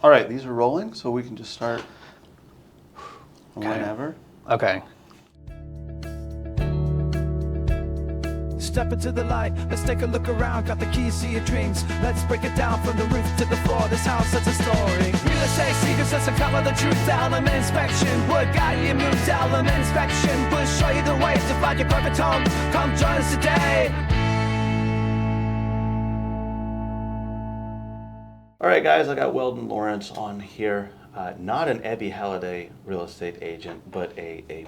All right, these are rolling, so we can just start whenever. Okay. Step into the light, let's take a look around. Got the keys to your dreams. Let's break it down from the roof to the floor. This house has a story. Real estate secrets, let's uncover the truth. Element inspection, wood guide you move to element inspection. We'll show you the way to find your perfect home. Come join us today. All right, guys, I got Weldon Lawrence on here. Not an Ebby Halliday real estate agent, but a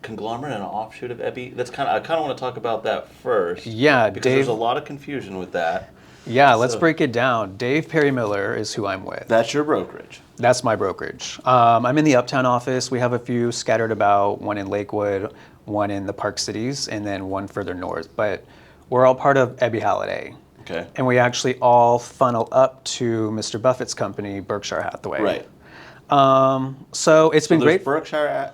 conglomerate and an offshoot of Ebby. I kind of want to talk about that first. Yeah, because Dave. there's a lot of confusion with that. Yeah, let's break it down. Dave Perry Miller is who I'm with. That's your brokerage. That's my brokerage. I'm in the Uptown office. We have a few scattered about, one in Lakewood, one in the Park Cities, and then one further north. But we're all part of Ebby Halliday. Okay. And we actually all funnel up to Mr. Buffett's company, Berkshire Hathaway. Right. So it's been there's great. Berkshire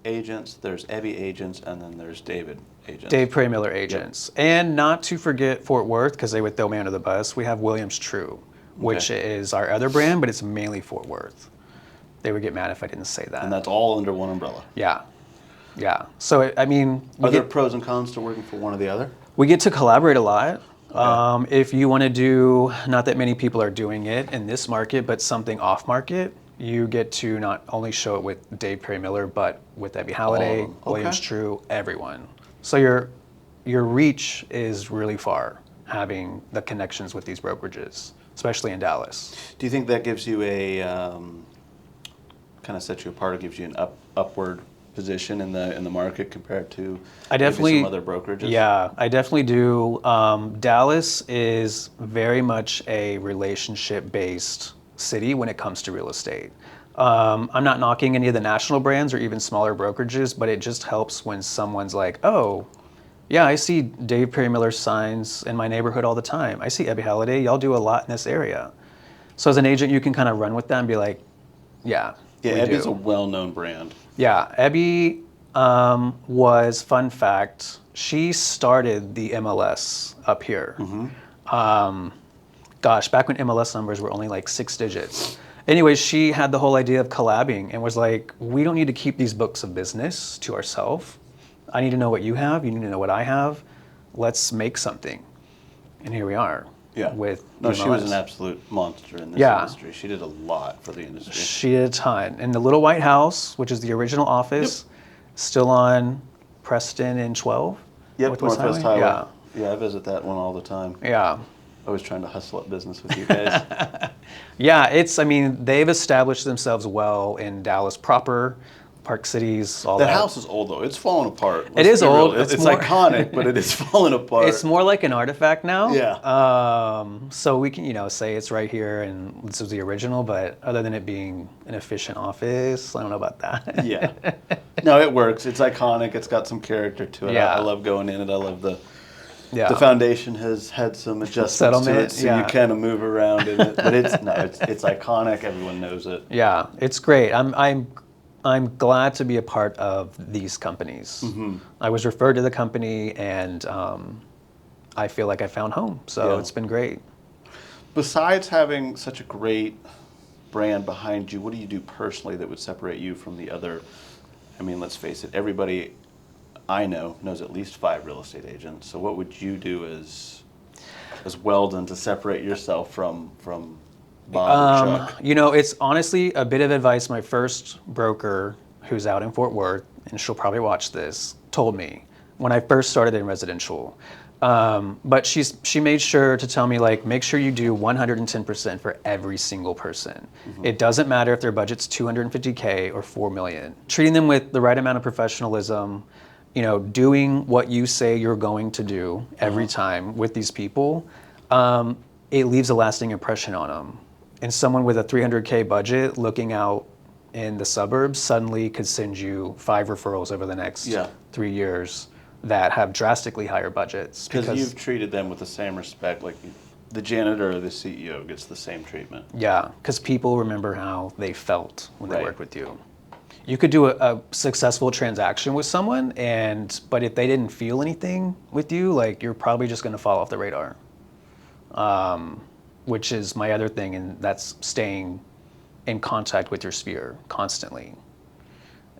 agents, there's Ebby agents, and then there's David agents. Dave Perry Miller agents. Yep. And not to forget Fort Worth, because they would throw me under the bus, we have Williams True, which is our other brand, but it's mainly Fort Worth. They would get mad if I didn't say that. And that's all under one umbrella. Yeah. Yeah. So, I mean... Are there pros and cons to working for one or the other? We get to collaborate a lot. Okay. If you want to do, not that many people are doing it in this market, but something off market, you get to not only show it with Dave Perry Miller, but with Ebby Halliday, Williams True, everyone. So your reach is really far, having the connections with these brokerages, especially in Dallas. Do you think that gives you a kind of sets you apart? It gives you an upward position in the market compared to maybe some other brokerages? Yeah, I definitely do. Dallas is very much a relationship-based city when it comes to real estate. I'm not knocking any of the national brands or even smaller brokerages, but it just helps when someone's like, oh, yeah, I see Dave Perry Miller signs in my neighborhood all the time. I see Ebby Halliday, y'all do a lot in this area. So as an agent, you can kind of run with that and be like, yeah, Ebby's a well-known brand. Yeah, Ebby was, fun fact, she started the MLS up here. Mm-hmm. Gosh, back when MLS numbers were only like 6 digits. Anyways, she had the whole idea of collabing and was like, we don't need to keep these books of business to ourselves. I need to know what you have, you need to know what I have. Let's make something. And here we are. Yeah. With no, MLS. She was an absolute monster in this industry. She did a lot for the industry. She did a ton. And the Little White House, which is the original office, still on Preston and 12? Yep, Northwest Highway. Yeah, I visit that one all the time. Yeah. Always trying to hustle up business with you guys. Yeah, they've established themselves well in Dallas proper, Park Cities, all that. That house is old, though. It's fallen apart. It is old. It's iconic, but it is falling apart. It's more like an artifact now. Yeah. So we can, say it's right here and this is the original, but other than it being an efficient office, I don't know about that. Yeah. No, it works. It's iconic. It's got some character to it. Yeah. I love going in it. I love the foundation has had some adjustments to it, so you kind of move around in it. But it's iconic. Everyone knows it. Yeah, it's great. I'm glad to be a part of these companies. Mm-hmm. I was referred to the company, and I feel like I found home. So it's been great. Besides having such a great brand behind you, what do you do personally that would separate you from the other? I mean, let's face it. Everybody I know knows at least 5 real estate agents. So what would you do as Weldon to separate yourself from Bob or Chuck? It's honestly a bit of advice my first broker, who's out in Fort Worth, and she'll probably watch this, told me when I first started in residential. But she made sure to tell me, like, make sure you do 110% for every single person. Mm-hmm. It doesn't matter if their budget's $250K or $4 million. Treating them with the right amount of professionalism, doing what you say you're going to do every time with these people, it leaves a lasting impression on them. And someone with a $300K budget looking out in the suburbs suddenly could send you 5 referrals over the next 3 years that have drastically higher budgets. Because you've treated them with the same respect, like the janitor or the CEO gets the same treatment. Yeah, because people remember how they felt when they worked with you. You could do a successful transaction with someone, but if they didn't feel anything with you, like, you're probably just going to fall off the radar. Which is my other thing, and that's staying in contact with your sphere constantly.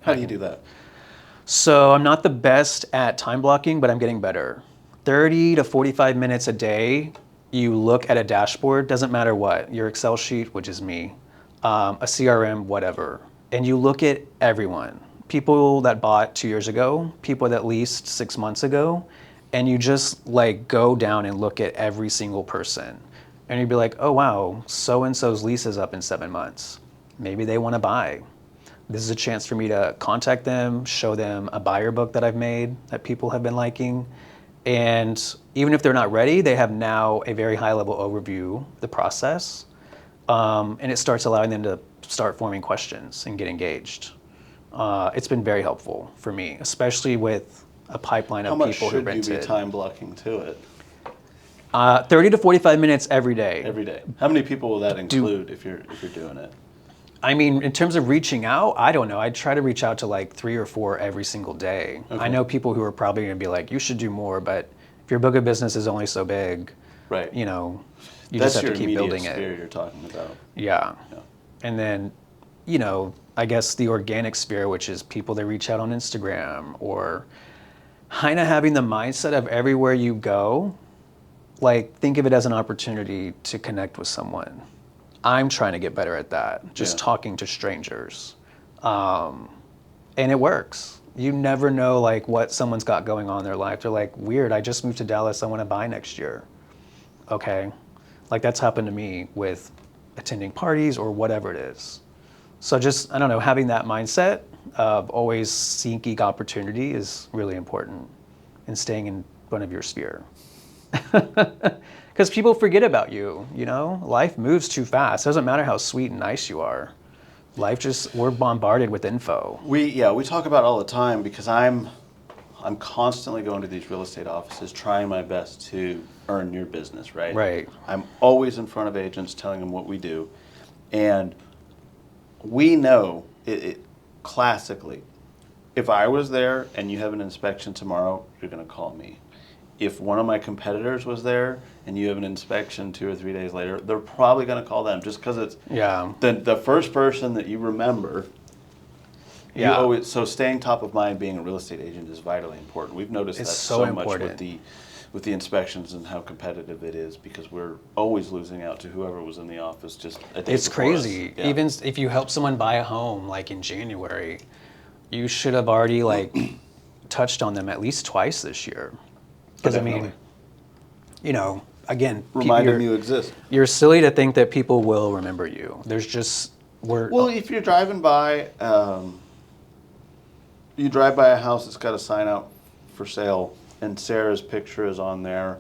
How do you do that? So I'm not the best at time blocking, but I'm getting better. 30 to 45 minutes a day, you look at a dashboard, doesn't matter what, your Excel sheet, which is me, a CRM, whatever, and you look at everyone. People that bought 2 years ago, people that leased 6 months ago, and you just like go down and look at every single person. And you'd be like, oh wow, so-and-so's lease is up in 7 months. Maybe they want to buy. This is a chance for me to contact them, show them a buyer book that I've made that people have been liking. And even if they're not ready, they have now a very high level overview of the process. And it starts allowing them to start forming questions and get engaged. It's been very helpful for me, especially with a pipeline of people who rented. How much should you be time blocking to it? 30 to 45 minutes every day. Every day. How many people will that include if you're doing it? I mean, in terms of reaching out, I don't know. I try to reach out to like 3 or 4 every single day. Okay. I know people who are probably going to be like, you should do more, but if your book of business is only so big, right? You know, you That's just have your to keep building it. sphere you're talking about. Yeah. Yeah. And then, you know, I guess the organic sphere, which is people that reach out on Instagram, or kind of having the mindset of everywhere you go, like think of it as an opportunity to connect with someone. I'm trying to get better at that, just talking to strangers. And it works. You never know like what someone's got going on in their life. They're like, weird, I just moved to Dallas, I want to buy next year. Okay. Like that's happened to me with attending parties or whatever it is. So just, I don't know, having that mindset of always seeking opportunity is really important, and staying in front of your sphere. Because people forget about you, you know? Life moves too fast. It doesn't matter how sweet and nice you are. Life just, we're bombarded with info. We talk about it all the time because I'm constantly going to these real estate offices trying my best to earn your business, right? Right. I'm always in front of agents telling them what we do. And we know it classically, if I was there and you have an inspection tomorrow, you're going to call me. If one of my competitors was there and you have an inspection 2 or 3 days later, they're probably going to call them just because it's the first person that you remember. Yeah. You always, so staying top of mind being a real estate agent is vitally important. We've noticed It's that so much important. with the inspections and how competitive it is because we're always losing out to whoever was in the office just a day It's before crazy. us. Yeah. Even if you help someone buy a home like in January, you should have already like touched on them at least twice this year. Because I mean, Definitely. you know, again, Remind them you exist. You're silly to think that people will remember you. There's just Well, if you're driving by, you drive by a house that's got a sign out for sale, and Sarah's picture is on there.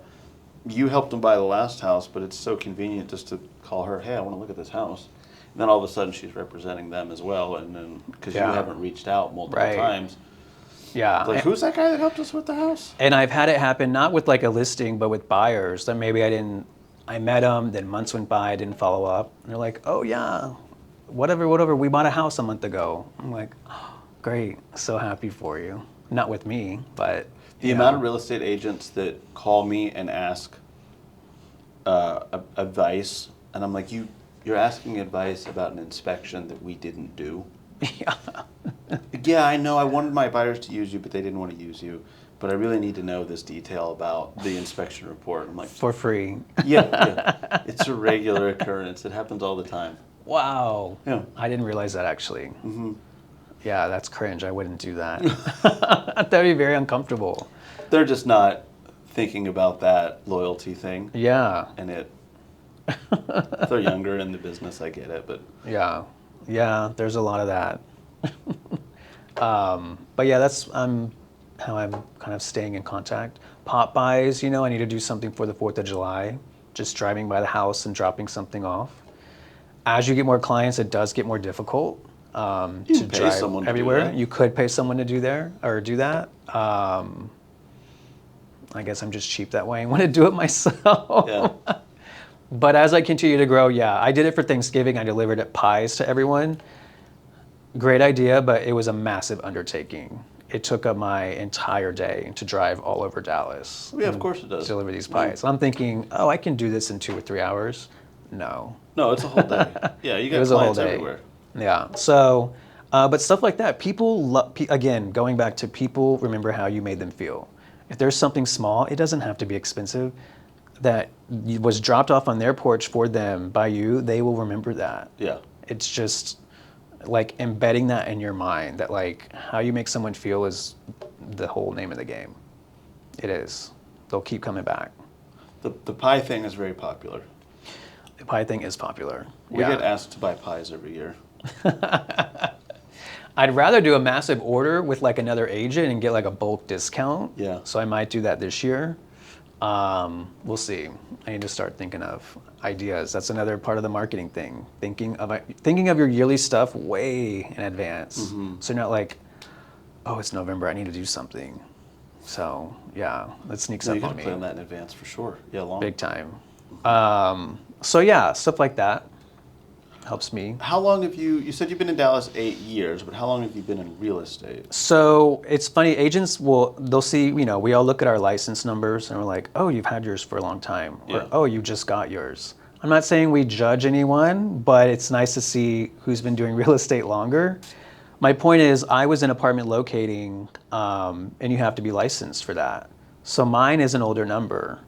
You helped them buy the last house, but it's so convenient just to call her. Hey, I want to look at this house. And then all of a sudden, she's representing them as well, and then because you haven't reached out multiple times. Yeah. Like, who's that guy that helped us with the house? And I've had it happen not with like a listing, but with buyers that maybe I met them, then months went by, I didn't follow up. And they're like, oh yeah, whatever, we bought a house a month ago. I'm like, oh, great, so happy for you. Not with me, but the amount of real estate agents that call me and ask advice, and I'm like, you're asking advice about an inspection that we didn't do? Yeah. Yeah, I know. I wanted my buyers to use you, but they didn't want to use you. But I really need to know this detail about the inspection report. I'm like, For free. yeah. It's a regular occurrence. It happens all the time. Wow. Yeah. I didn't realize that actually. Mm-hmm. Yeah, that's cringe. I wouldn't do that. That'd be very uncomfortable. They're just not thinking about that loyalty thing. Yeah. And if they're younger in the business, I get it. But Yeah, there's a lot of that. But yeah, that's how I'm kind of staying in contact. Pop buys, you know, I need to do something for the 4th of July, just driving by the house and dropping something off. As you get more clients, it does get more difficult to pay drive someone to do everywhere. that. You could pay someone to do that. I guess I'm just cheap that way. I want to do it myself. yeah. But as I continue to grow, I did it for Thanksgiving. I delivered pies to everyone. Great idea, but it was a massive undertaking. It took up my entire day to drive all over Dallas. Yeah, of course it does. To deliver these pies. I'm thinking, I can do this in 2 or 3 hours. No. No, it's a whole day. Yeah, you It got was a whole clients day. everywhere. Yeah. So, but stuff like that, again, going back to people, remember how you made them feel. If there's something small, it doesn't have to be expensive, that was dropped off on their porch for them by you, they will remember that. Yeah. It's just like embedding that in your mind, that like how you make someone feel is the whole name of the game. It is. They'll keep coming back. The pie thing is very popular. The pie thing is popular. We get asked to buy pies every year. I'd rather do a massive order with like another agent and get like a bulk discount. Yeah. So I might do that this year. We'll see. I need to start thinking of ideas. That's another part of the marketing thing. Thinking of your yearly stuff way in advance. Mm-hmm. So you're not like, oh, it's November, I need to do something. So yeah, that sneaks No, up you got on to me plan that in advance for sure. Yeah, big time. So yeah, stuff like that helps me. How long have you said you've been in Dallas 8 years, but how long have you been in real estate? So it's funny, agents they'll see, we all look at our license numbers and we're like, oh, you've had yours for a long time. Or, Yeah. oh, you just got yours. I'm not saying we judge anyone, but it's nice to see who's been doing real estate longer. My point is, I was in apartment locating, and you have to be licensed for that. So mine is an older number.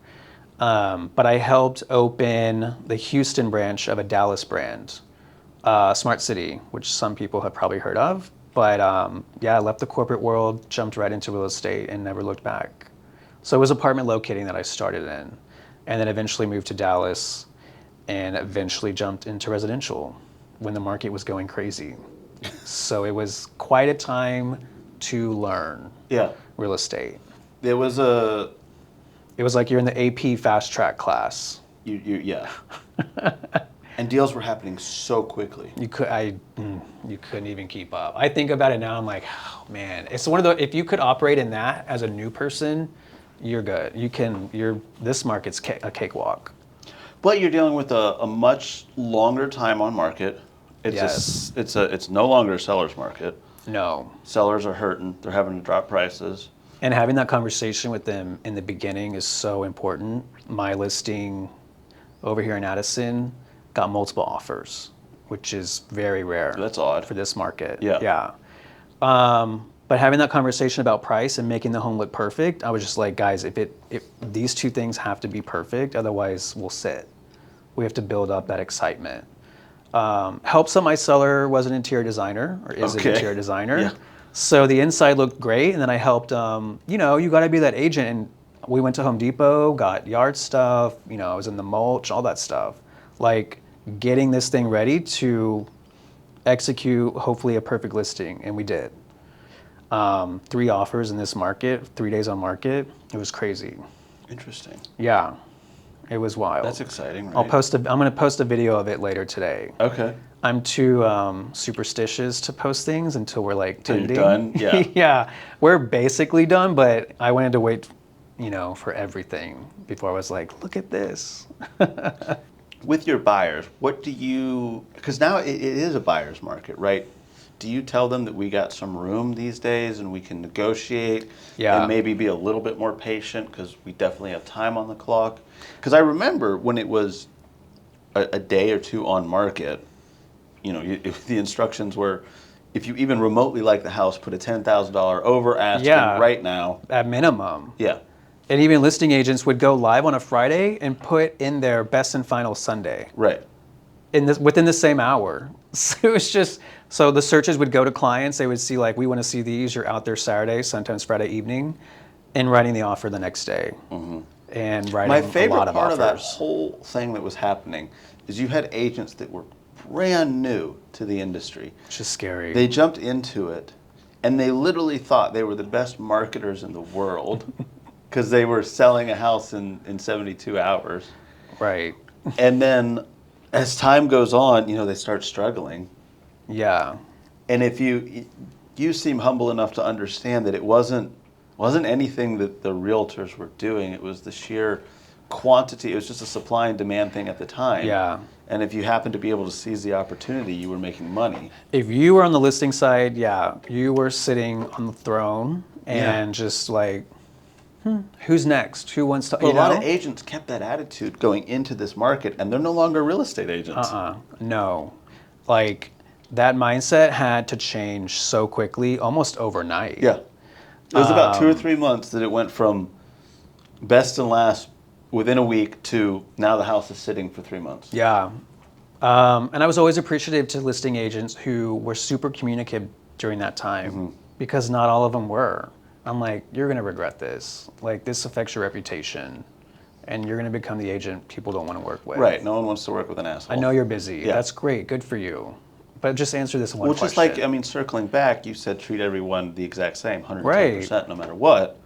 But I helped open the Houston branch of a Dallas brand, Smart City, which some people have probably heard of. But yeah, I left the corporate world, jumped right into real estate, and never looked back. So it was apartment locating that I started in, and then eventually moved to Dallas, and eventually jumped into residential when the market was going crazy. So it was quite a time to learn Yeah. real estate. There was It was like you're in the AP fast track class. yeah. And deals were happening so quickly. You couldn't even keep up. I think about it now, I'm like, oh man, it's one of the, if you could operate in that as a new person, you're good. This market's a cakewalk. But you're dealing with a much longer time on market. Yes. It's no longer a seller's market. No. Sellers are hurting. They're having to drop prices. And having that conversation with them in the beginning is so important. My listing over here in Addison got multiple offers, which is very rare. That's odd. For this market. Yeah. Yeah. But having that conversation about price and making the home look perfect, I was just like, guys, if these two things have to be perfect, otherwise we'll sit. We have to build up that excitement. Helps that my seller was an interior designer, or is an interior designer. Yeah. So the inside looked great, and then I helped, you got to be that agent. And we went to Home Depot, got yard stuff, I was in the mulch, all that stuff. Like getting this thing ready to execute hopefully a perfect listing, and we did. 3 offers in this market, 3 days on market. It was crazy. Interesting. Yeah, it was wild. That's exciting, right? I'm going to post a video of it later today. Okay. I'm too superstitious to post things until we're like Till you're ending. done? Yeah. Yeah, we're basically done, but I wanted to wait, for everything before I was like, look at this. With your buyers, what do you, because now it is a buyer's market, right? Do you tell them that we got some room these days and we can negotiate Yeah. and maybe be a little bit more patient because we definitely have time on the clock? Because I remember when it was a day or two on market, if the instructions were, if you even remotely like the house, put a $10,000 over asking right now. At minimum. Yeah. And even listing agents would go live on a Friday and put in their best and final Sunday Right. within the same hour. So it was just, so the searches would go to clients. They would see like, we want to see these. You're out there Saturday, sometimes Friday evening, and writing the offer the next day. Mm-hmm. And writing My a lot favorite of part of that offers. whole thing that was happening is you had agents that were brand new to the industry. Which is scary. They jumped into it, and they literally thought they were the best marketers in the world because they were selling a house in 72 hours. Right. And then as time goes on, they start struggling. Yeah. And if you seem humble enough to understand that it wasn't anything that the realtors were doing. It was the sheer quantity. It was just a supply and demand thing at the time. Yeah. And if you happened to be able to seize the opportunity, you were making money. If you were on the listing side, yeah, you were sitting on the throne and Yeah. just like Who's next? Who wants to? But You a lot know? of agents kept that attitude going into this market, and they're no longer real estate agents. No. Like, that mindset had to change so quickly, almost overnight. Yeah. It was about 2 or 3 months that it went from best and last within a week to now the house is sitting for 3 months. Yeah. And I was always appreciative to listing agents who were super communicative during that time because not all of them were. I'm like, you're going to regret this. Like, this affects your reputation and you're going to become the agent people don't want to work with. Right. No one wants to work with an asshole. I know you're busy. Yeah. That's great. Good for you. But just answer this one Well, question. just like, I mean, circling back, you said treat everyone the exact same, 110% Right. no matter what.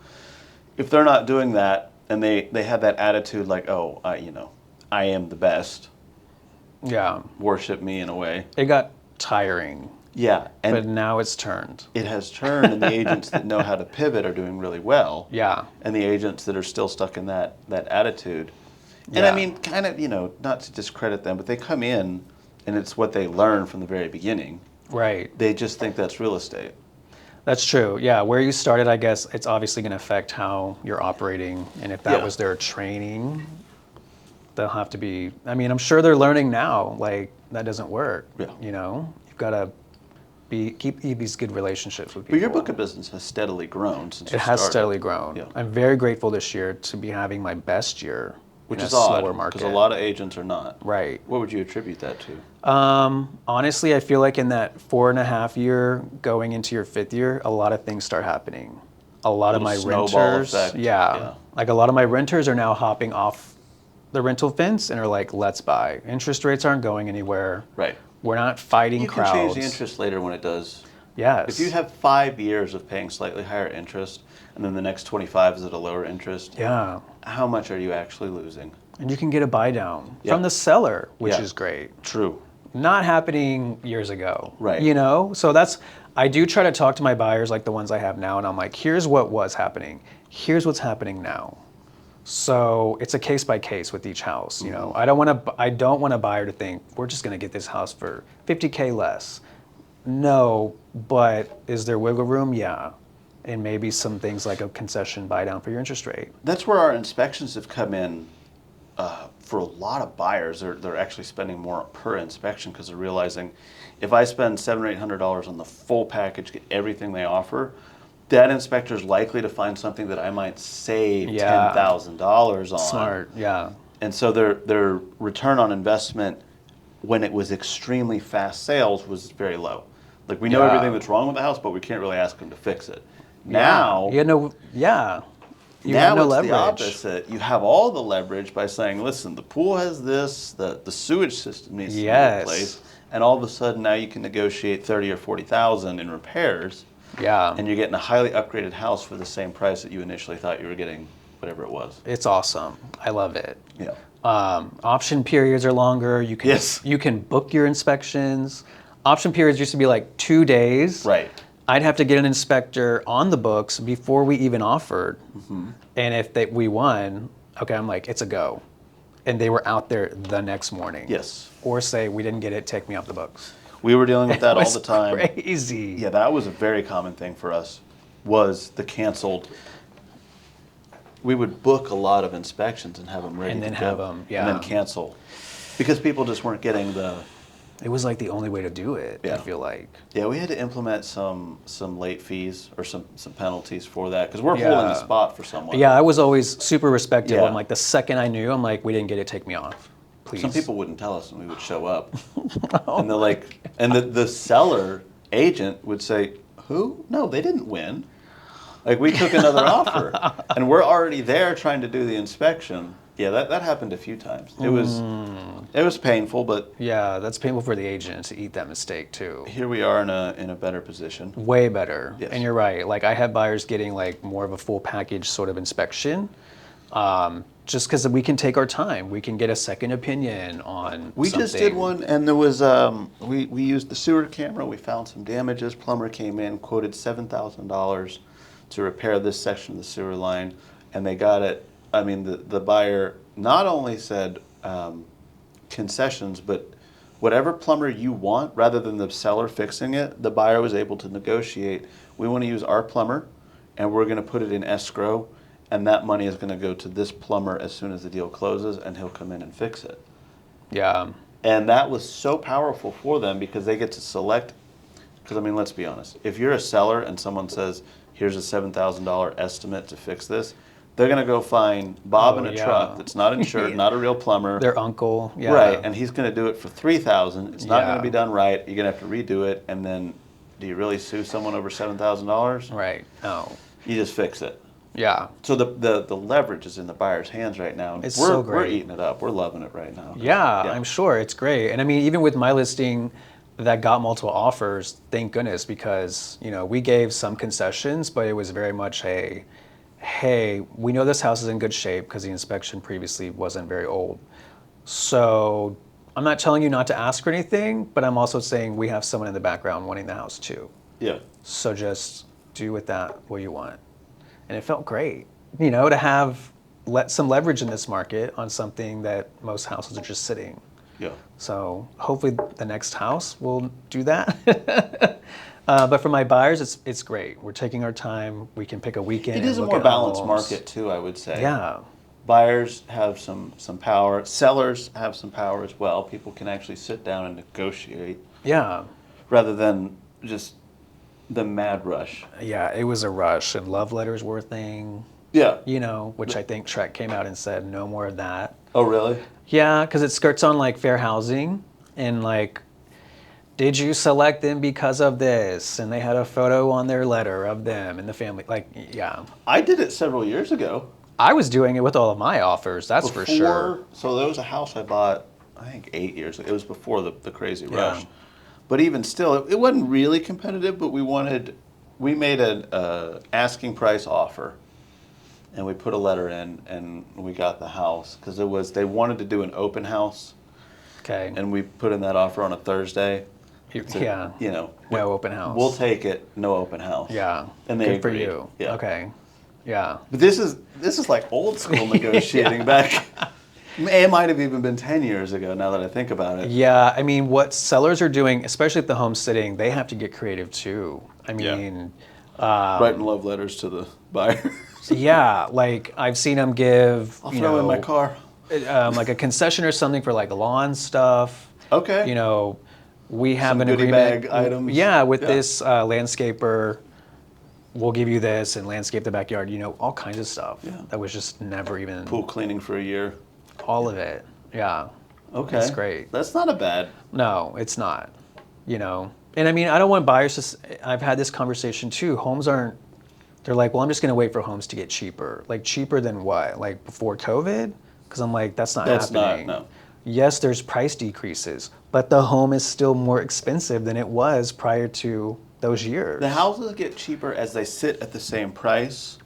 If they're not doing that and they have that attitude like, oh, I am the best, Yeah. worship me in a way. It got tiring, Yeah. And but now it's turned. it has turned, and the agents that know how to pivot are doing really well. Yeah. And the agents that are still stuck in that attitude. And I Yeah. mean, kind of, not to discredit them, but they come in and it's what they learn from the very beginning. Right. They just think that's real estate. That's true. Yeah. Where you started, I guess it's obviously going to affect how you're operating. And if that Yeah. was their training, they'll have to be, I mean, I'm sure they're learning now, like, that doesn't work. Yeah. You've got to keep these good relationships with people. But your book of business has steadily grown since you It has started. steadily grown. Yeah. I'm very grateful this year to be having my best year. Which in is a odd, slower market. because a lot of agents are not. Right. What would you attribute that to? Honestly, I feel like in that 4.5 year going into your 5th year, a lot of things start happening. A lot of my Little snowball renters, effect. yeah, Yeah. like a lot of my renters are now hopping off the rental fence and are like, let's buy. Interest rates aren't going anywhere. Right. We're not fighting You crowds. can change the interest later when it does. Yes. If you have 5 years of paying slightly higher interest, and then the next 25 is at a lower interest, Yeah. how much are you actually losing? And you can get a buy down Yeah. from the seller, which Yeah. is great. True. Not happening years ago. Right. So I do try to talk to my buyers like the ones I have now, and I'm like, here's what was happening. Here's what's happening now. So it's a case by case with each house. I don't want a buyer to think we're just going to get this house for $50K less. No, but is there wiggle room? Yeah. And maybe some things like a concession buy down for your interest rate. That's where our inspections have come in. For a lot of buyers, they're actually spending more per inspection because they're realizing if I spend $700 or $800 on the full package, get everything they offer, that inspector is likely to find something that I might save Yeah. $10,000 on. Smart, yeah. And so their return on investment when it was extremely fast sales was very low. Like we know Yeah. everything that's wrong with the house, but we can't really ask them to fix it. Now, You have now no it's leverage. the opposite. You have all the leverage by saying, listen, the pool has this, the sewage system needs to be replaced, and all of a sudden now you can negotiate 30 or 40,000 in repairs, Yeah. and you're getting a highly upgraded house for the same price that you initially thought you were getting, whatever it was. It's awesome. I love it. Yeah. Option periods are longer. You can Yes. you can book your inspections. Option periods used to be like 2 days. Right. I'd have to get an inspector on the books before we even offered. And if we won, okay, I'm like, it's a go. And they were out there the next morning. Yes. Or say, we didn't get it, take me off the books. We were dealing with that It all was the time. Crazy. Yeah, that was a very common thing for us, was the canceled. We would book a lot of inspections and have them ready And then to go, have 'em, yeah. and then cancel. Because people just weren't getting the... It was like the only way to do it, I Yeah. feel like. Yeah, we had to implement some late fees or some penalties for that, because we're Yeah. holding the spot for someone. Yeah, I was always super respectful. Yeah. I'm like, the second I knew, I'm like, we didn't get it, take me off. Please. Some people wouldn't tell us, and we would show up. And they're like, and the seller agent would say, who? No, they didn't win. Like, we took another offer, and we're already there trying to do the inspection. Yeah, that happened a few times. It was painful, but Yeah, that's painful for the agent to eat that mistake too. here we are in a better position. Way better. Yes. And you're right. Like I have buyers getting like more of a full package sort of inspection, just because we can take our time. We can get a second opinion on. We just did something. one, and there was we used the sewer camera. We found some damages. Plumber came in, quoted $7,000 to repair this section of the sewer line, and they got it. I mean, the buyer not only said concessions, but whatever plumber you want, rather than the seller fixing it, the buyer was able to negotiate. We want to use our plumber, and we're going to put it in escrow, and that money is going to go to this plumber as soon as the deal closes, and he'll come in and fix it. Yeah. And that was so powerful for them because they get to select. Because, I mean, let's be honest. If you're a seller and someone says, here's a $7,000 estimate to fix this, they're going to go find Bob in a truck that's not insured, not a real plumber. Their uncle. Yeah. Right, and he's going to do it for $3,000. It's not going Yeah. to be done right. You're going to have to redo it, and then do you really sue someone over $7,000? Right. No. You just fix it. Yeah. So the leverage is in the buyer's hands right now. It's we're, so great. We're eating it up. We're loving it right now. Yeah, I'm sure it's great. And I mean, even with my listing that got multiple offers, thank goodness, because, you know, we gave some concessions, but it was very much a, hey, we know this house is in good shape because the inspection previously wasn't very old. So I'm not telling you not to ask for anything, but I'm also saying we have someone in the background wanting the house too. Yeah. So just do with that what you want. And it felt great, you know, to have some leverage in this market on something that most houses are just sitting. Yeah. So hopefully the next house will do that. But for my buyers, it's great. We're taking our time. We can pick a weekend. It is a and more look at balanced homes. market too, I would say. Yeah. Buyers have some power. Sellers have some power as well. People can actually sit down and negotiate Yeah. rather than just the mad rush. Yeah, it was a rush, and love letters were a thing, Yeah. you know, which I think Trek came out and said no more of that. Oh, really? Yeah, because it skirts on like fair housing and like, did you select them because of this? And they had a photo on their letter of them and the family. Like, yeah. I did it several years ago. I was doing it with all of my offers, that's for sure. So there was a house I bought, I think 8 years ago. It was before the crazy rush. Yeah. But even still, it wasn't really competitive, but we made an asking price offer. And we put a letter in, and we got the house because they wanted to do an open house, Okay. and we put in that offer on a Thursday. So, Yeah. you know, No open house. we'll take it. No open house. Yeah. and they Good for agreed. you. Yeah. Okay. Yeah. But this is like old school negotiating back. It might have even been 10 years ago. Now that I think about it. Yeah. I mean, what sellers are doing, especially at the home sitting, they have to get creative too. I Yeah. mean, Writing love letters to the buyer. yeah. Like I've seen them give, I'll you throw know, in my car. like a concession or something for like lawn stuff. Okay. You know, we have Some an goodie agreement. bag items. Yeah, with Yeah. this landscaper, we'll give you this and landscape the backyard. You know, all kinds of stuff. Yeah. That was just never even Pool cleaning for a year. all of it. Yeah. Okay. It's great. That's not a bad. No, it's not. You know, and I mean, I don't want buyers to. I've had this conversation too. Homes aren't. They're like, well, I'm just going to wait for homes to get cheaper. Like cheaper than what? Like before COVID? Because I'm like, that's not happening. No. Yes, there's price decreases, but the home is still more expensive than it was prior to those years. The houses get cheaper as they sit at the same price,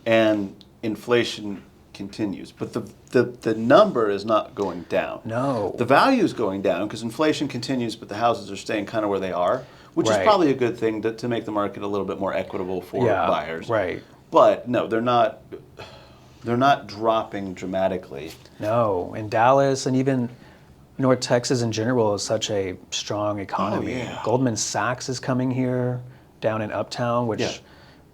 and inflation continues. But the number is not going down. No. The value is going down because inflation continues, but the houses are staying kind of where they are, which is Right. probably a good thing to make the market a little bit more equitable for Yeah, buyers. right. But no, they're not dropping dramatically. No, in Dallas and even North Texas in general is such a strong economy. Oh, yeah. Goldman Sachs is coming here down in Uptown, which, Yeah.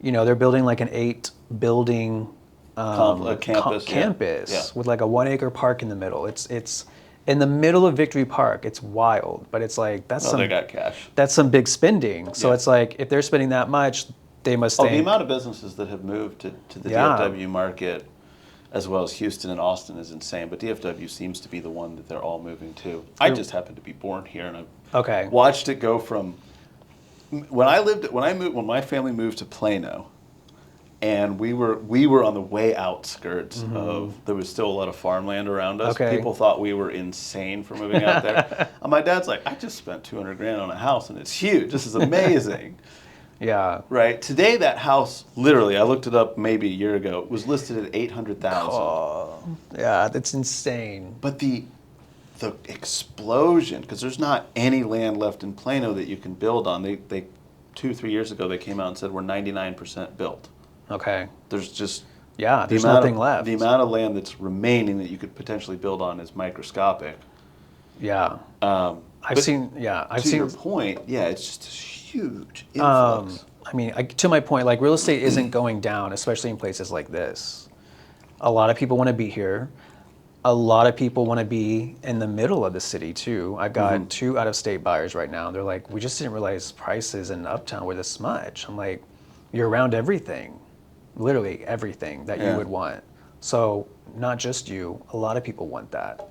you know, they're building like an 8-building Campus. campus Yeah. with like a 1-acre park in the middle. It's in the middle of Victory Park. It's wild, but it's like Oh, they got cash. that's some big spending. So Yeah. it's like if they're spending that much, they must Oh, think. the amount of businesses that have moved to the Yeah. DFW market, as well as Houston and Austin, is insane. But DFW seems to be the one that they're all moving to. I just happened to be born here, and I Okay. watched it go from when my family moved to Plano, and we were on the way outskirts of. There was still a lot of farmland around us. Okay. People thought we were insane for moving out there. And my dad's like, I just spent $200,000 on a house, and it's huge. This is amazing. Yeah. Right. Today, that house, literally, I looked it up maybe a year ago, was listed at $800,000. Oh, yeah, that's insane. But the explosion, because there's not any land left in Plano that you can build on. They 2-3 years ago they came out and said we're 99% built. Okay. There's just Yeah, there's amount nothing of, left. The amount of land that's remaining that you could potentially build on is microscopic. Yeah. But I've seen. to your point, yeah, it's just this huge influx. I mean, to my point, like real estate isn't going down, especially in places like this. A lot of people want to be here. A lot of people want to be in the middle of the city too. I've got 2 out-of-state buyers right now. They're like, we just didn't realize prices in Uptown were this much. I'm like, you're around everything, literally everything that you would want. So not just you, a lot of people want that.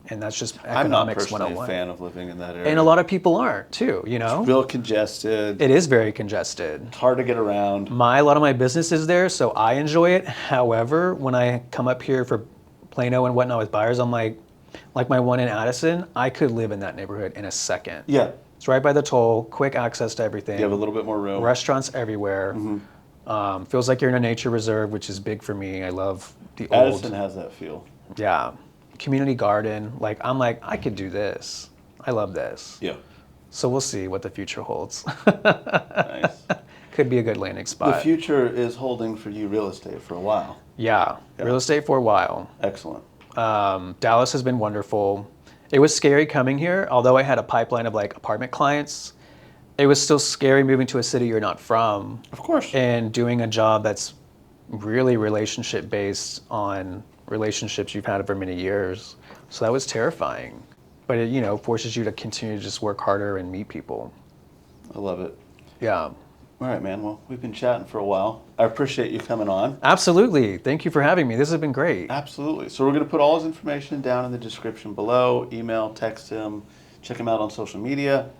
And that's just I'm not economics personally 101. a fan of living in that area. And a lot of people aren't too, you know? Real congested. It is very congested. It's hard to get around. A lot of my business is there, so I enjoy it. However, when I come up here for Plano and whatnot with buyers, I'm like my one in Addison, I could live in that neighborhood in a second. Yeah. It's right by the toll, quick access to everything. You have a little bit more room. Restaurants everywhere. Feels like you're in a nature reserve, which is big for me. I love the Addison has that feel. yeah, community garden. Like, I'm like, I could do this. I love this. Yeah. So we'll see what the future holds. Nice. Could be a good landing The spot. future is holding for you real estate for a while. Yeah, real estate for a while. Excellent. Dallas has been wonderful. It was scary coming here, although I had a pipeline of like apartment clients. It was still scary moving to a city you're not from. Of course. And doing a job that's really relationship based on relationships you've had for many years. So that was terrifying. But it, forces you to continue to just work harder and meet people. I love it. Yeah. All right, man. Well, we've been chatting for a while. I appreciate you coming on. Absolutely. Thank you for having me. This has been great. Absolutely. So we're going to put all his information down in the description below. Email, text him, check him out on social media.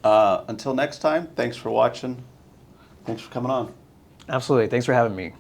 Until next time, thanks for watching. Thanks for coming on. Absolutely. Thanks for having me.